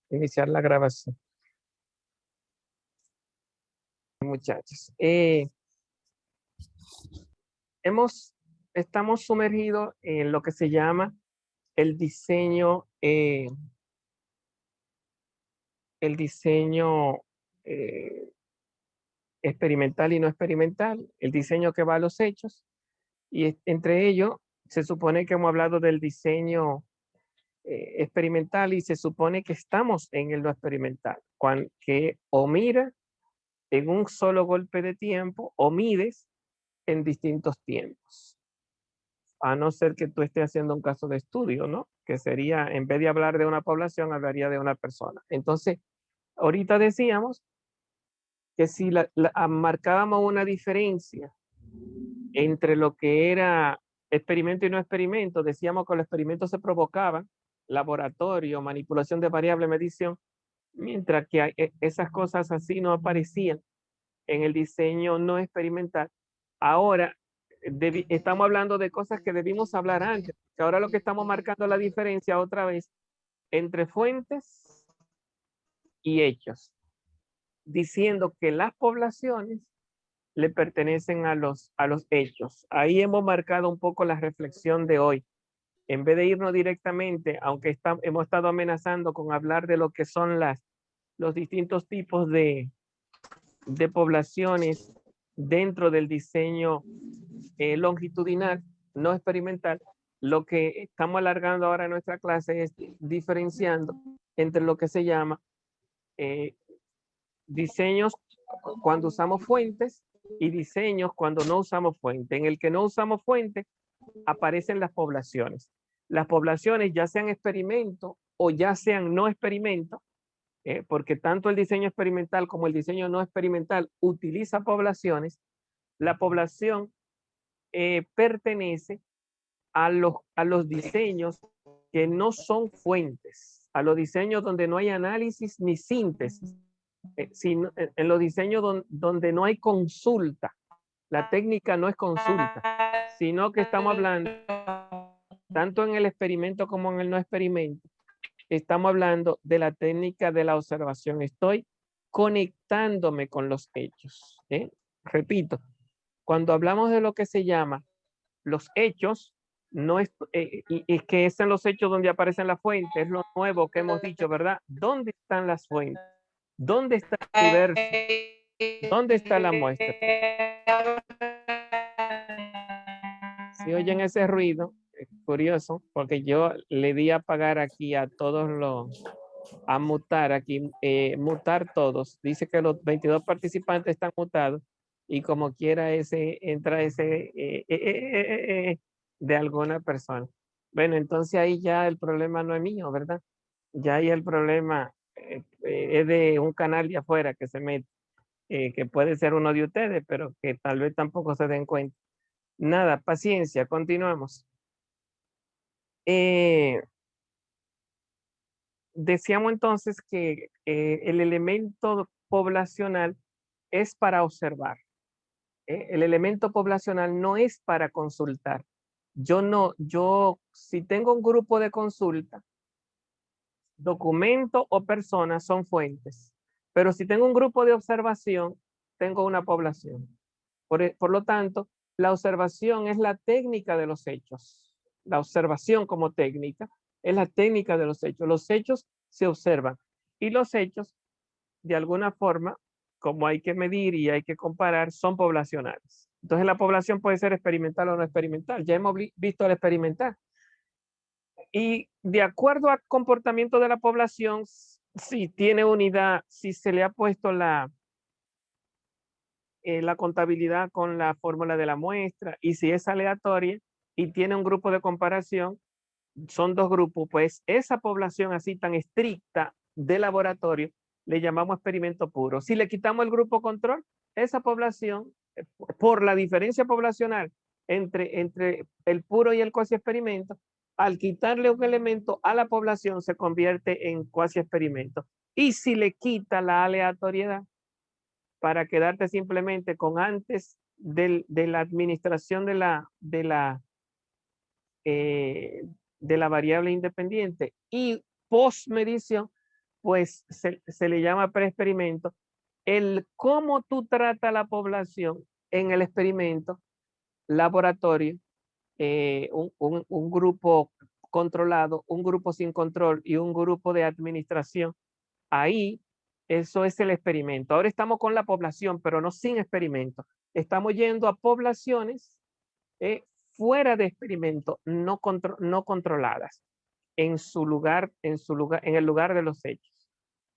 iniciar la grabación. Muchachos, estamos sumergidos en lo que se llama el diseño experimental y no experimental, el diseño que va a los hechos, y entre ellos se supone que hemos hablado del diseño experimental y se supone que estamos en el no experimental, que o mira en un solo golpe de tiempo o mides en distintos tiempos. A no ser que tú estés haciendo un caso de estudio, ¿no? Que sería, en vez de hablar de una población, hablaría de una persona. Entonces, ahorita decíamos que si marcábamos una diferencia entre lo que era experimento y no experimento, decíamos que los experimentos se provocaban, laboratorio, manipulación de variable, medición, mientras que esas cosas así no aparecían en el diseño no experimental. Ahora estamos hablando de cosas que debimos hablar antes, que ahora lo que estamos marcando la diferencia otra vez entre fuentes y hechos, diciendo que las poblaciones le pertenecen a los hechos. Ahí hemos marcado un poco la reflexión de hoy. En vez de irnos directamente, aunque hemos estado amenazando con hablar de lo que son los distintos tipos de poblaciones dentro del diseño longitudinal, no experimental, lo que estamos alargando ahora en nuestra clase es diferenciando entre lo que se llama diseños cuando usamos fuentes y diseños cuando no usamos fuente. En el que no usamos fuente aparecen las poblaciones. Las poblaciones, ya sean experimentos o ya sean no experimentos, porque tanto el diseño experimental como el diseño no experimental utiliza poblaciones. La población pertenece a los diseños que no son fuentes, a los diseños donde no hay análisis ni síntesis, sino en los diseños donde no hay consulta. La técnica no es consulta, sino que estamos hablando, tanto en el experimento como en el no experimento, estamos hablando de la técnica de la observación. Estoy conectándome con los hechos. Repito, cuando hablamos de lo que se llama los hechos, no es, y que es en los hechos donde aparecen las fuentes, es lo nuevo que hemos dicho, ¿verdad? ¿Dónde están las fuentes? ¿Dónde está el universo? ¿Dónde está la muestra? Si oyen ese ruido, es curioso, porque yo le di a apagar aquí a todos los, a mutar aquí, mutar todos. Dice que los 22 participantes están mutados y como quiera entra ese de alguna persona. Bueno, entonces ahí ya el problema no es mío, ¿verdad? Ya ahí el problema es de un canal de afuera que se mete, que puede ser uno de ustedes, pero que tal vez tampoco se den cuenta. Nada, paciencia, continuamos. Decíamos entonces que el elemento poblacional es para observar. El elemento poblacional no es para consultar. Si tengo un grupo de consulta, documento o personas son fuentes. Pero si tengo un grupo de observación, tengo una población. Por lo tanto, la observación es la técnica de los hechos. La observación como técnica es la técnica de los hechos. Los hechos se observan y los hechos, de alguna forma, como hay que medir y hay que comparar, son poblacionales. Entonces, la población puede ser experimental o no experimental. Ya hemos visto el experimental. Y de acuerdo al comportamiento de la población, si tiene unidad, si se le ha puesto la contabilidad con la fórmula de la muestra, y si es aleatoria y tiene un grupo de comparación, son dos grupos, pues esa población así tan estricta de laboratorio le llamamos experimento puro. Si le quitamos el grupo control, esa población, por la diferencia poblacional entre el puro y el cuasi experimento, al quitarle un elemento a la población se convierte en cuasi experimento. Y si le quita la aleatoriedad, para quedarte simplemente con antes de la administración de la variable independiente y post medición, pues se le llama preexperimento. El cómo tú tratas la población en el experimento, laboratorio, un grupo controlado, un grupo sin control y un grupo de administración. Ahí, eso es el experimento. Ahora estamos con la población, pero no sin experimento. Estamos yendo a poblaciones fuera de experimento, no controladas, en el lugar de los hechos.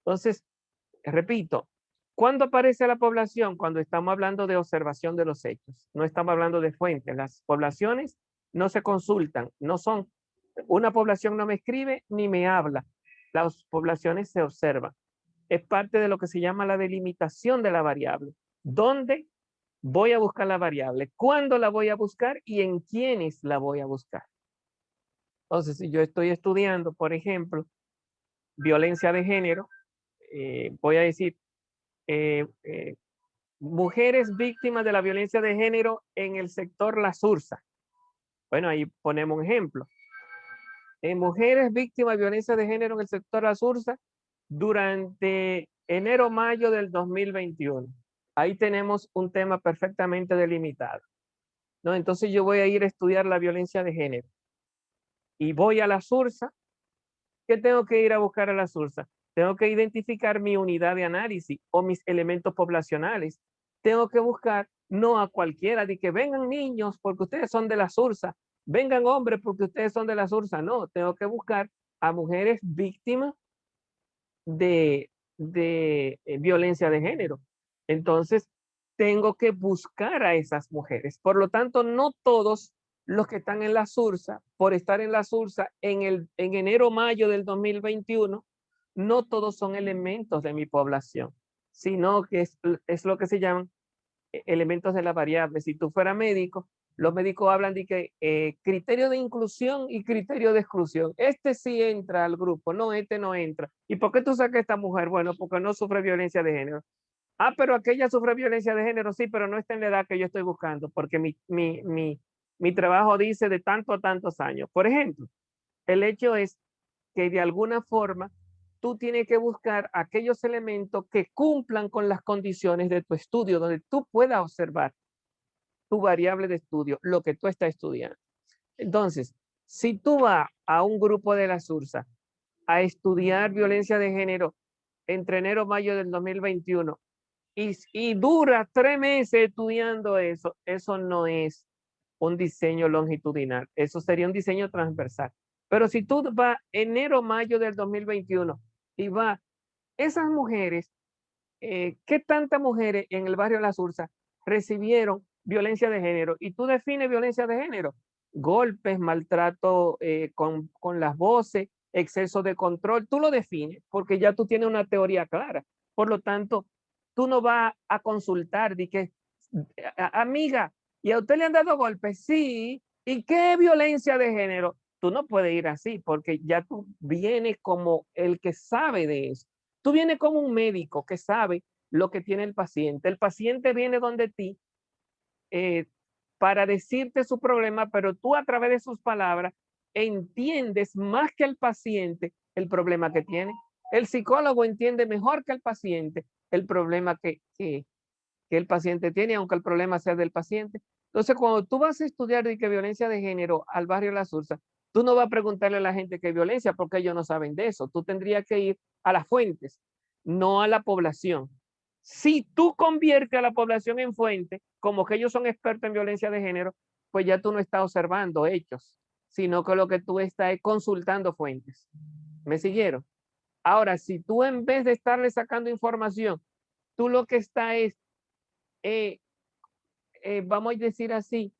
Entonces, repito, ¿cuándo aparece la población? Cuando estamos hablando de observación de los hechos. No estamos hablando de fuentes. Las poblaciones no se consultan, no son. Una población no me escribe ni me habla. Las poblaciones se observan. Es parte de lo que se llama la delimitación de la variable. ¿Dónde voy a buscar la variable? ¿Cuándo la voy a buscar? ¿Y en quiénes la voy a buscar? Entonces, si yo estoy estudiando, por ejemplo, violencia de género, voy a decir, mujeres víctimas de la violencia de género en el sector La Sursa. Bueno, ahí ponemos un ejemplo. Mujeres víctimas de violencia de género en el sector La Sursa durante enero-mayo del 2021. Ahí tenemos un tema perfectamente delimitado, ¿no? Entonces yo voy a ir a estudiar la violencia de género y voy a La Sursa. ¿Qué tengo que ir a buscar a La Sursa? Tengo que identificar mi unidad de análisis o mis elementos poblacionales. Tengo que buscar no a cualquiera de que vengan niños porque ustedes son de La Sursa, vengan hombres porque ustedes son de La Sursa. No, tengo que buscar a mujeres víctimas de violencia de género. Entonces, tengo que buscar a esas mujeres. Por lo tanto, no todos los que están en La Sursa, por estar en La Sursa en enero-mayo del 2021, no todos son elementos de mi población, sino que es lo que se llaman elementos de la variable. Si tú fueras médico, los médicos hablan de que criterio de inclusión y criterio de exclusión. Este sí entra al grupo, no, este no entra. ¿Y por qué tú sacas a esta mujer? Bueno, porque no sufre violencia de género. Ah, pero aquella sufre violencia de género, sí, pero no está en la edad que yo estoy buscando, porque mi trabajo dice de tanto a tantos años. Por ejemplo, el hecho es que de alguna forma tú tienes que buscar aquellos elementos que cumplan con las condiciones de tu estudio, donde tú puedas observar tu variable de estudio, lo que tú estás estudiando. Entonces, si tú vas a un grupo de la SURSA a estudiar violencia de género entre enero y mayo del 2021 y dura 3 meses estudiando eso, eso no es un diseño longitudinal, eso sería un diseño transversal. Pero si tú vas enero, mayo del 2021 y vas, esas mujeres, ¿qué tantas mujeres en el barrio La Sursa recibieron violencia de género? Y tú defines violencia de género: golpes, maltrato con las voces, exceso de control. Tú lo defines porque ya tú tienes una teoría clara. Por lo tanto, tú no vas a consultar de que, amiga, ¿y a usted le han dado golpes? Sí. ¿Y qué violencia de género? Tú no puedes ir así porque ya tú vienes como el que sabe de eso. Tú vienes como un médico que sabe lo que tiene el paciente. El paciente viene donde ti eh, para decirte su problema, pero tú a través de sus palabras entiendes más que el paciente el problema que tiene. El psicólogo entiende mejor que el paciente el problema que el paciente tiene, aunque el problema sea del paciente. Entonces, cuando tú vas a estudiar de que violencia de género al barrio La Sursa, tú no vas a preguntarle a la gente qué violencia porque ellos no saben de eso. Tú tendrías que ir a las fuentes, no a la población. Si tú conviertes a la población en fuente, como que ellos son expertos en violencia de género, pues ya tú no estás observando hechos, sino que lo que tú estás es consultando fuentes. ¿Me siguieron? Ahora, si tú en vez de estarle sacando información, tú lo que está es vamos a decir así,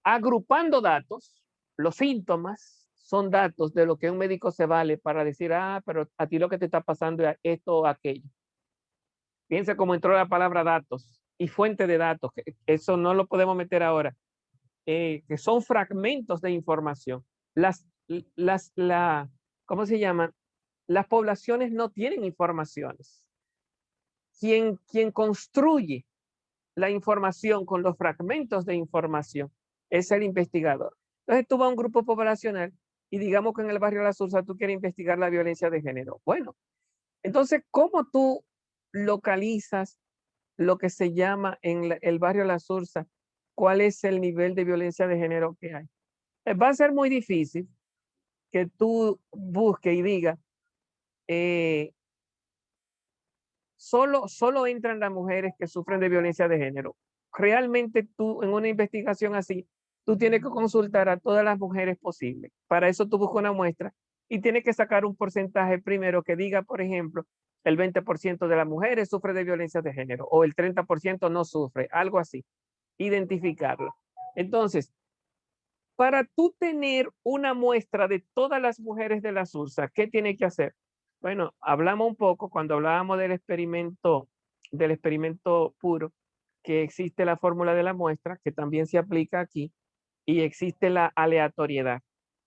agrupando datos. Los síntomas son datos de lo que un médico se vale para decir, ah, pero a ti lo que te está pasando es esto o aquello. Piensa cómo entró la palabra datos y fuente de datos, que eso no lo podemos meter ahora, que son fragmentos de información. ¿Cómo se llaman? Las poblaciones no tienen informaciones. Quien construye la información con los fragmentos de información es el investigador. Entonces tú vas a un grupo poblacional y digamos que en el barrio La Sursa tú quieres investigar la violencia de género. Bueno, entonces, ¿cómo tú localizas lo que se llama en el barrio La Sursa? ¿Cuál es el nivel de violencia de género que hay? Va a ser muy difícil que tú busques y digas, eh, solo entran las mujeres que sufren de violencia de género. Realmente tú en una investigación así, tú tienes que consultar a todas las mujeres posibles. Para eso tú buscas una muestra y tienes que sacar un porcentaje primero que diga, por ejemplo, el 20% de las mujeres sufre de violencia de género o el 30% no sufre, algo así. Identificarlo. Entonces, para tú tener una muestra de todas las mujeres de la SURSA, ¿qué tiene que hacer? Bueno, hablamos un poco cuando hablábamos del experimento puro, que existe la fórmula de la muestra, que también se aplica aquí, y existe la aleatoriedad.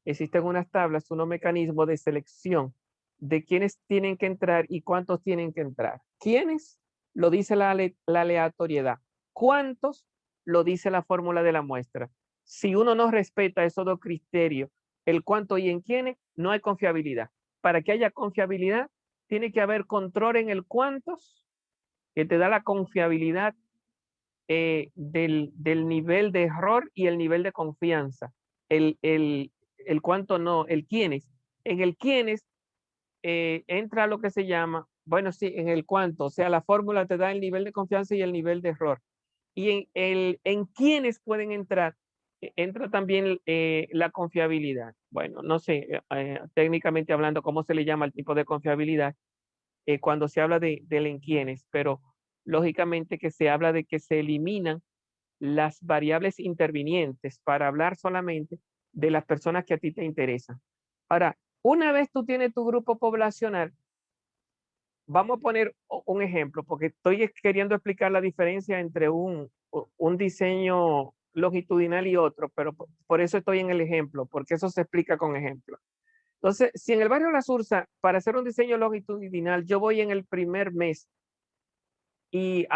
Existen unas tablas, unos mecanismos de selección de quiénes tienen que entrar y cuántos tienen que entrar. ¿Quiénes? Lo dice la aleatoriedad. ¿Cuántos? Lo dice la fórmula de la muestra. Si uno no respeta esos dos criterios, el cuánto y en quiénes, no hay confiabilidad. Para que haya confiabilidad, tiene que haber control en el cuántos, que te da la confiabilidad del nivel de error y el nivel de confianza. El cuánto no, el quiénes. En el quiénes entra lo que se llama, bueno, sí, en el cuánto, o sea, la fórmula te da el nivel de confianza y el nivel de error. Y en quiénes pueden entrar, entra también la confiabilidad. Bueno, no sé, técnicamente hablando, cómo se le llama el tipo de confiabilidad cuando se habla del en quiénes, pero lógicamente que se habla de que se eliminan las variables intervinientes para hablar solamente de las personas que a ti te interesan. Ahora, una vez tú tienes tu grupo poblacional, vamos a poner un ejemplo, porque estoy queriendo explicar la diferencia entre un diseño longitudinal y otro, pero por eso estoy en el ejemplo, porque eso se explica con ejemplo. Entonces, si en el barrio La Sursa, para hacer un diseño longitudinal, yo voy en el primer mes y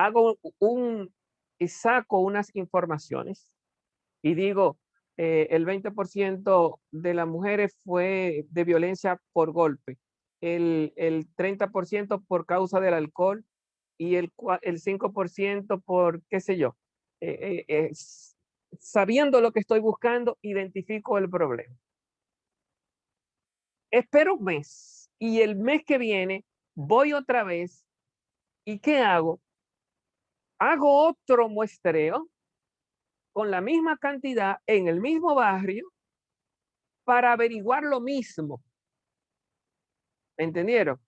y saco unas informaciones y digo, el 20% de las mujeres fue de violencia por golpe, el 30% por causa del alcohol y el 5% por, qué sé yo. Sabiendo lo que estoy buscando, identifico el problema. Espero un mes y el mes que viene voy otra vez y ¿qué hago? Hago otro muestreo con la misma cantidad en el mismo barrio para averiguar lo mismo. ¿Entendieron?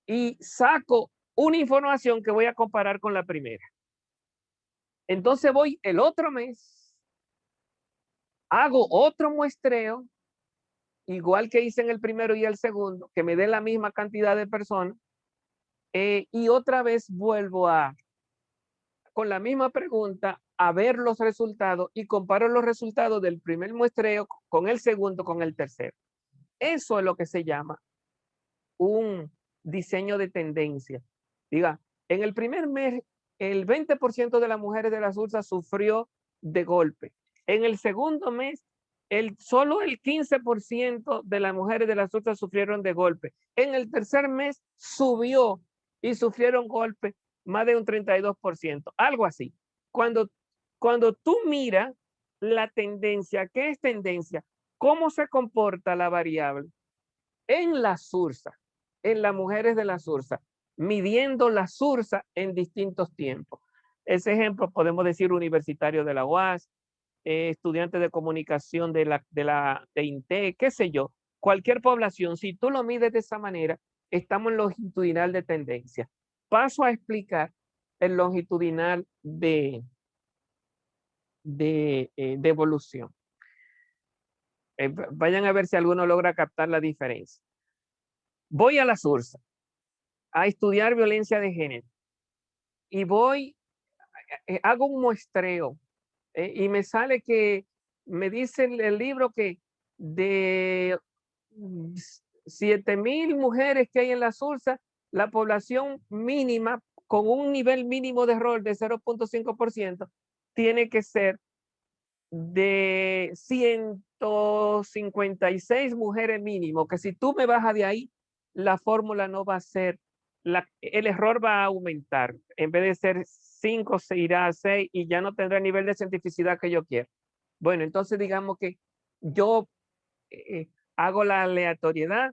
Y saco una información que voy a comparar con la primera. Entonces voy el otro mes, hago otro muestreo, igual que hice en el primero y el segundo, que me dé la misma cantidad de personas, y otra vez vuelvo con la misma pregunta, a ver los resultados y comparo los resultados del primer muestreo con el segundo, con el tercero. Eso es lo que se llama un diseño de tendencia. Diga, en el primer mes, el 20% de las mujeres de la SURSA sufrió de golpe. En el segundo mes, solo el 15% de las mujeres de la SURSA sufrieron de golpe. En el tercer mes subió y sufrieron golpe más de un 32%, algo así. Cuando tú miras la tendencia, ¿qué es tendencia? ¿Cómo se comporta la variable? En la SURSA, en las mujeres de la SURSA, midiendo la SURSA en distintos tiempos. Ese ejemplo podemos decir universitario de la UAS, estudiantes de comunicación de INTE, qué sé yo, cualquier población, si tú lo mides de esa manera, estamos en longitudinal de tendencia. Paso a explicar el longitudinal de evolución. Vayan a ver si alguno logra captar la diferencia. Voy a la SURSA a estudiar violencia de género y hago un muestreo y me sale que me dice el libro que de 7,000 mujeres que hay en la SURSA, la población mínima con un nivel mínimo de error de 0.5% tiene que ser de 156 mujeres mínimo, que si tú me bajas de ahí, la fórmula no va a ser, el error va a aumentar. En vez de ser 5, se irá a 6 y ya no tendrá el nivel de cientificidad que yo quiero. Bueno, entonces digamos que yo hago la aleatoriedad,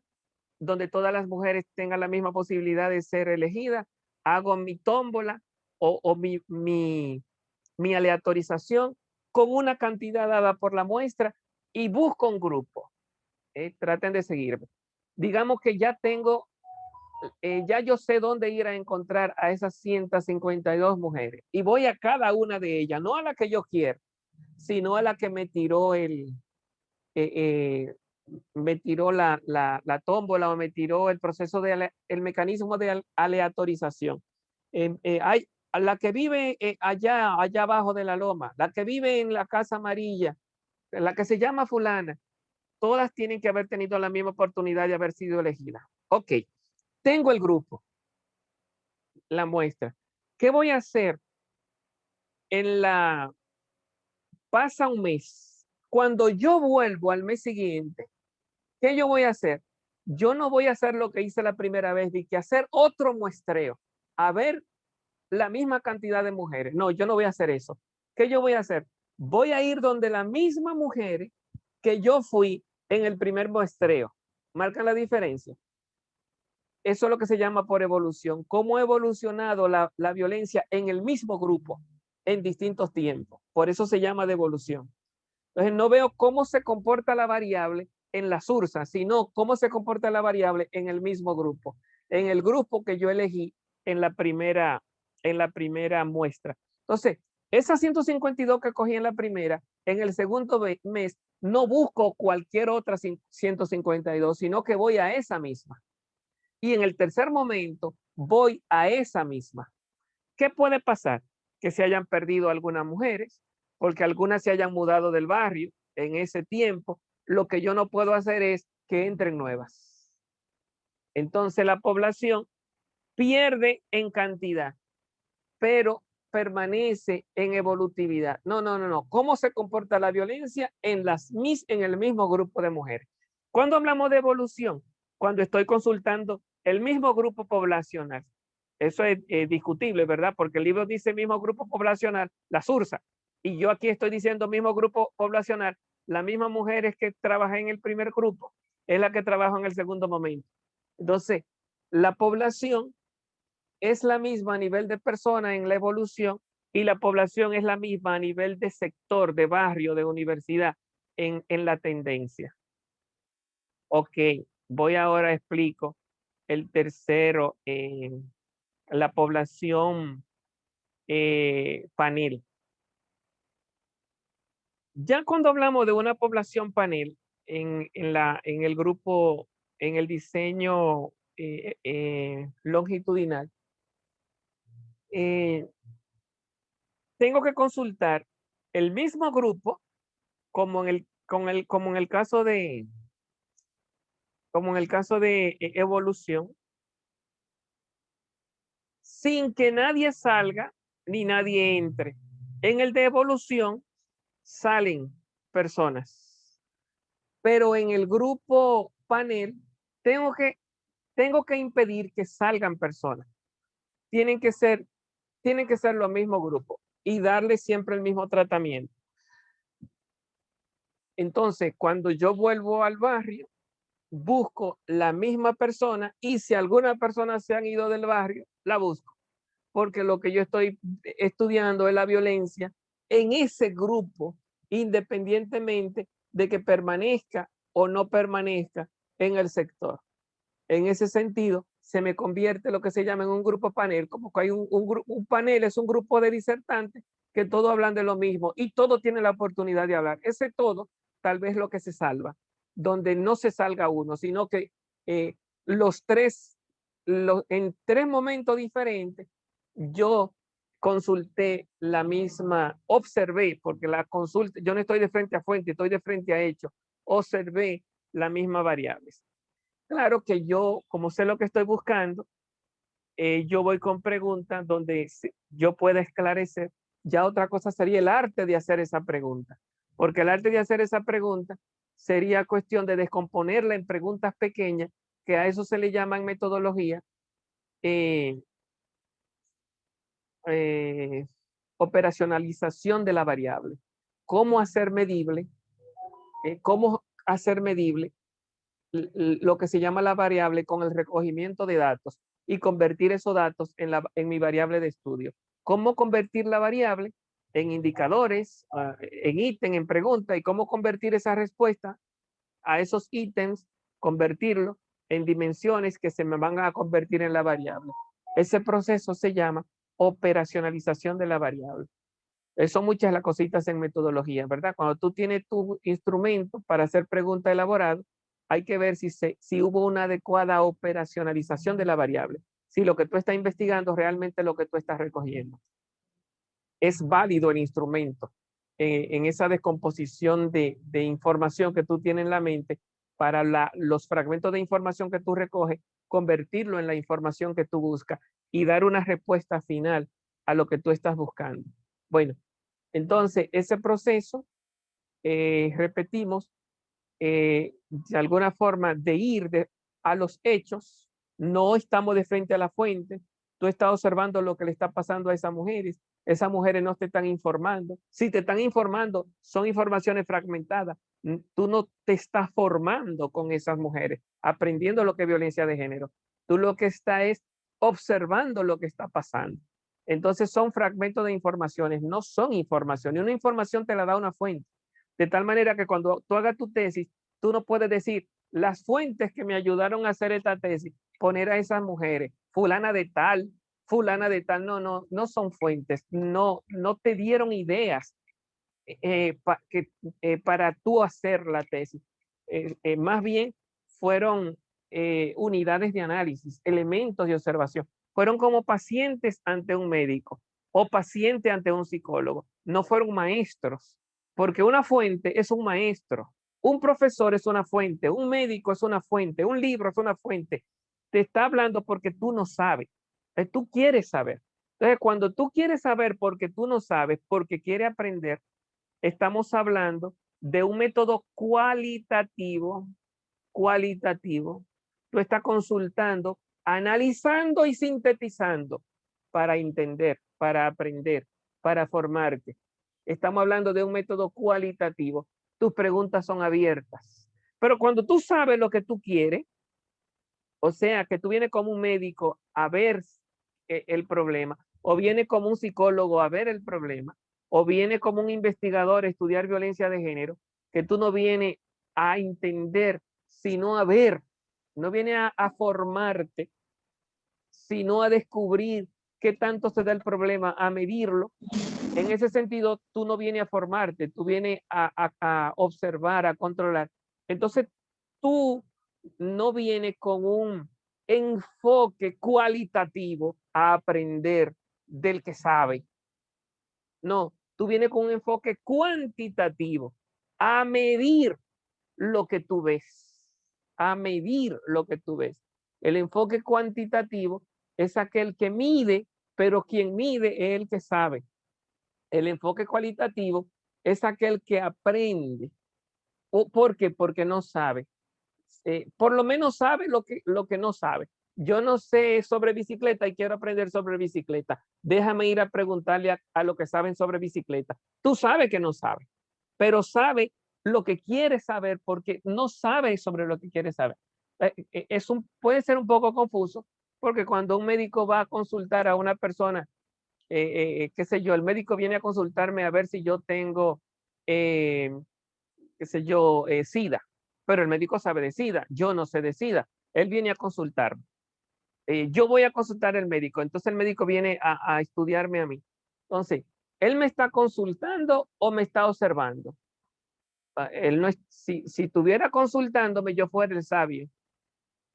donde todas las mujeres tengan la misma posibilidad de ser elegidas, hago mi tómbola o mi aleatorización con una cantidad dada por la muestra y busco un grupo. Traten de seguirme. Digamos que ya tengo, ya yo sé dónde ir a encontrar a esas 152 mujeres y voy a cada una de ellas, no a la que yo quiero, sino a la que me tiró me tiró la tómbola o me tiró el proceso el mecanismo de aleatorización. Hay a la que vive allá abajo de la loma, la que vive en la casa amarilla, la que se llama fulana, todas tienen que haber tenido la misma oportunidad de haber sido elegidas. Ok, tengo el grupo, la muestra. ¿Qué voy a hacer? Pasa un mes. Cuando yo vuelvo al mes siguiente, ¿qué yo voy a hacer? Yo no voy a hacer lo que hice la primera vez, de que hacer otro muestreo, a ver la misma cantidad de mujeres. No, yo no voy a hacer eso. ¿Qué yo voy a hacer? Voy a ir donde la misma mujer que yo fui en el primer muestreo. ¿Marcan la diferencia? Eso es lo que se llama por evolución. ¿Cómo ha evolucionado la violencia en el mismo grupo en distintos tiempos? Por eso se llama devolución. Entonces no veo cómo se comporta la variable en la SURSA, sino cómo se comporta la variable en el mismo grupo, en el grupo que yo elegí en la primera muestra. Entonces, esas 152 que cogí en la primera, en el segundo mes, no busco cualquier otra 152, sino que voy a esa misma. Y en el tercer momento, voy a esa misma. ¿Qué puede pasar? Que se hayan perdido algunas mujeres, porque algunas se hayan mudado del barrio en ese tiempo. Lo que yo no puedo hacer es que entren nuevas. Entonces la población pierde en cantidad, pero permanece en evolutividad. No, no, no, no. ¿Cómo se comporta la violencia en el mismo grupo de mujeres? Cuando hablamos de evolución, cuando estoy consultando el mismo grupo poblacional. Eso es discutible, ¿verdad? Porque el libro dice mismo grupo poblacional, la SURSA, y yo aquí estoy diciendo mismo grupo poblacional, las mismas mujeres que trabajan en el primer grupo, es la que trabaja en el segundo momento. Entonces, la población es la misma a nivel de persona en la evolución y la población es la misma a nivel de sector, de barrio, de universidad en la tendencia. Ok, voy ahora a explico el tercero, la población panel. Ya cuando hablamos de una población panel en el grupo, en el diseño longitudinal, eh, tengo que consultar el mismo grupo como como en el caso como en el caso de evolución, sin que nadie salga ni nadie entre. En el de evolución salen personas, pero en el grupo panel tengo que, tengo que impedir que salgan personas. Tienen que ser, tienen que ser los mismos grupos y darle siempre el mismo tratamiento. Entonces, cuando yo vuelvo al barrio, busco la misma persona y si alguna persona se han ido del barrio, la busco. Porque lo que yo estoy estudiando es la violencia en ese grupo, independientemente de que permanezca o no permanezca en el sector. En ese sentido, se me convierte lo que se llama en un grupo panel, como que hay un panel, es un grupo de disertantes que todos hablan de lo mismo y todos tienen la oportunidad de hablar. Ese todo, tal vez lo que se salva, donde no se salga uno, sino que los tres, en tres momentos diferentes, yo consulté la misma, observé, porque la consulta, yo no estoy de frente a fuente, estoy de frente a hecho, observé las mismas variables. Claro que yo, como sé lo que estoy buscando, yo voy con preguntas donde yo pueda esclarecer. Ya otra cosa sería el arte de hacer esa pregunta. porque el arte de hacer esa pregunta sería cuestión de descomponerla en preguntas pequeñas, que a eso se le llama en metodología eh, eh, operacionalización de la variable. Cómo hacer medible lo que se llama la variable con el recogimiento de datos y convertir esos datos en mi variable de estudio. Cómo convertir la variable en indicadores, en ítem, en pregunta, y cómo convertir esa respuesta a esos ítems, convertirlo en dimensiones que se me van a convertir en la variable. Ese proceso se llama operacionalización de la variable. Son muchas las cositas en metodología, ¿verdad? Cuando tú tienes tu instrumento para hacer preguntas elaboradas, hay que ver si hubo una adecuada operacionalización de la variable. Si lo que tú estás investigando realmente es lo que tú estás recogiendo. Es válido el instrumento en esa descomposición de información que tú tienes en la mente para los fragmentos de información que tú recoges, convertirlo en la información que tú buscas y dar una respuesta final a lo que tú estás buscando. Bueno, entonces ese proceso, repetimos, de alguna forma de ir a los hechos, no estamos de frente a la fuente, tú estás observando lo que le está pasando a esas mujeres no te están informando, si te están informando son informaciones fragmentadas, tú no te estás formando con esas mujeres, aprendiendo lo que es violencia de género, tú lo que estás es observando lo que está pasando. Entonces son fragmentos de informaciones, no son informaciones, una información te la da una fuente. De tal manera que cuando tú hagas tu tesis, tú no puedes decir las fuentes que me ayudaron a hacer esta tesis, poner a esas mujeres, fulana de tal, no son fuentes, no te dieron ideas para tú hacer la tesis. Más bien fueron unidades de análisis, elementos de observación. Fueron como pacientes ante un médico o paciente ante un psicólogo. No fueron maestros, porque una fuente es un maestro, un profesor es una fuente, un médico es una fuente, un libro es una fuente. Te está hablando porque tú no sabes, tú quieres saber. Entonces, cuando tú quieres saber porque tú no sabes, porque quieres aprender, estamos hablando de un método cualitativo. Tú estás consultando, analizando y sintetizando para entender, para aprender, para formarte. Estamos hablando de un método cualitativo. Tus preguntas son abiertas. Pero cuando tú sabes lo que tú quieres, o sea, que tú vienes como un médico a ver el problema, o viene como un psicólogo a ver el problema, o viene como un investigador a estudiar violencia de género, que tú no vienes a entender, sino a ver, no viene a formarte, sino a descubrir qué tanto se da el problema, a medirlo. En ese sentido, tú no vienes a formarte, tú vienes a observar, a controlar. Entonces, tú no vienes con un enfoque cualitativo a aprender del que sabe. No, tú vienes con un enfoque cuantitativo a medir lo que tú ves, a medir lo que tú ves. El enfoque cuantitativo es aquel que mide, pero quien mide es el que sabe. El enfoque cualitativo es aquel que aprende. ¿Por qué? Porque no sabe. Por lo menos sabe lo que no sabe. Yo no sé sobre bicicleta y quiero aprender sobre bicicleta. Déjame ir a preguntarle a lo que saben sobre bicicleta. Tú sabes que no sabe, pero sabe lo que quiere saber porque no sabe sobre lo que quiere saber. Puede ser un poco confuso porque cuando un médico va a consultar a una persona, qué sé yo, el médico viene a consultarme a ver si yo tengo, qué sé yo, SIDA, pero el médico sabe de SIDA, yo no sé de SIDA, él viene a consultarme. Yo voy a consultar al médico, entonces el médico viene a estudiarme a mí. Entonces, ¿él me está consultando o me está observando? Él no es, si estuviera consultándome, yo fuera el sabio,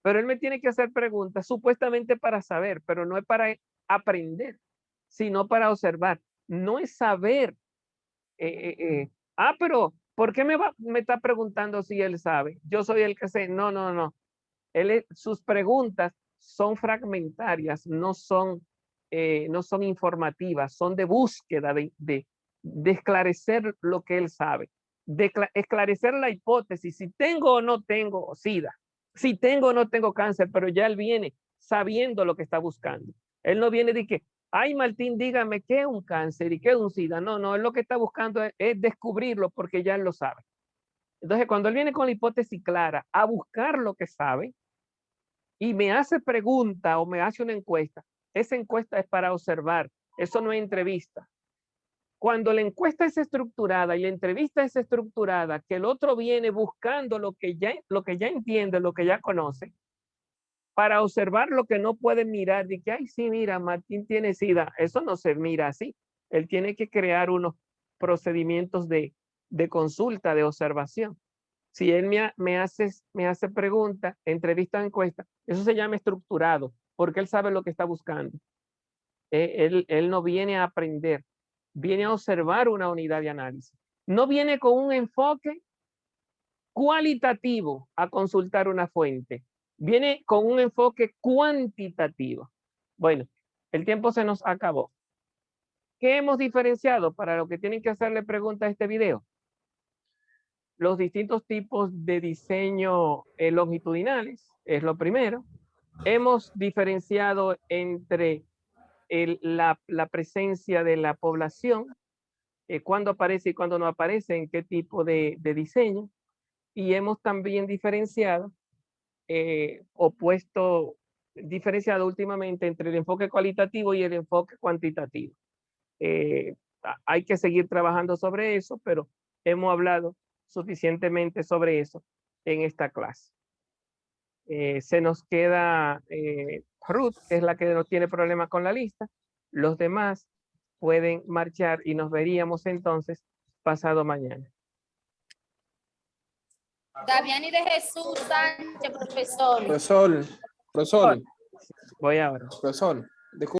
pero él me tiene que hacer preguntas supuestamente para saber, pero no es para aprender, sino para observar. No es saber, pero ¿por qué me está preguntando si él sabe? Yo soy el que sé. No. Sus preguntas son fragmentarias, no son informativas, son de búsqueda, de esclarecer lo que él sabe. esclarecer la hipótesis, si tengo o no tengo SIDA, si tengo o no tengo cáncer, pero ya él viene sabiendo lo que está buscando. Él no viene de que, ay Martín, dígame qué es un cáncer y qué es un SIDA. No, no, él lo que está buscando es descubrirlo porque ya él lo sabe. Entonces, cuando él viene con la hipótesis clara a buscar lo que sabe y me hace pregunta o me hace una encuesta, esa encuesta es para observar, eso no es entrevista. Cuando la encuesta es estructurada y la entrevista es estructurada, que el otro viene buscando lo que ya entiende, lo que ya conoce, para observar lo que no puede mirar, de que, ay, sí, mira, Martín tiene SIDA, eso no se mira así. Él tiene que crear unos procedimientos de consulta, de observación. Si él me hace preguntas, entrevista o encuesta, eso se llama estructurado, porque él sabe lo que está buscando. Él no viene a aprender, viene a observar una unidad de análisis. No viene con un enfoque cualitativo a consultar una fuente, viene con un enfoque cuantitativo. Bueno, el tiempo se nos acabó. ¿Qué hemos diferenciado para los que tienen que hacerle preguntas a este video? Los distintos tipos de diseño longitudinales, es lo primero. Hemos diferenciado entre la presencia de la población, cuándo aparece y cuándo no aparece, en qué tipo de diseño. Y hemos también diferenciado, diferenciado últimamente entre el enfoque cualitativo y el enfoque cuantitativo. Hay que seguir trabajando sobre eso, pero hemos hablado suficientemente sobre eso en esta clase. Se nos queda Ruth, que es la que no tiene problema con la lista. Los demás pueden marchar y nos veríamos entonces pasado mañana. Daviani de Jesús Sánchez, profesor. Profesor, Voy ahora. profesor, disculpe.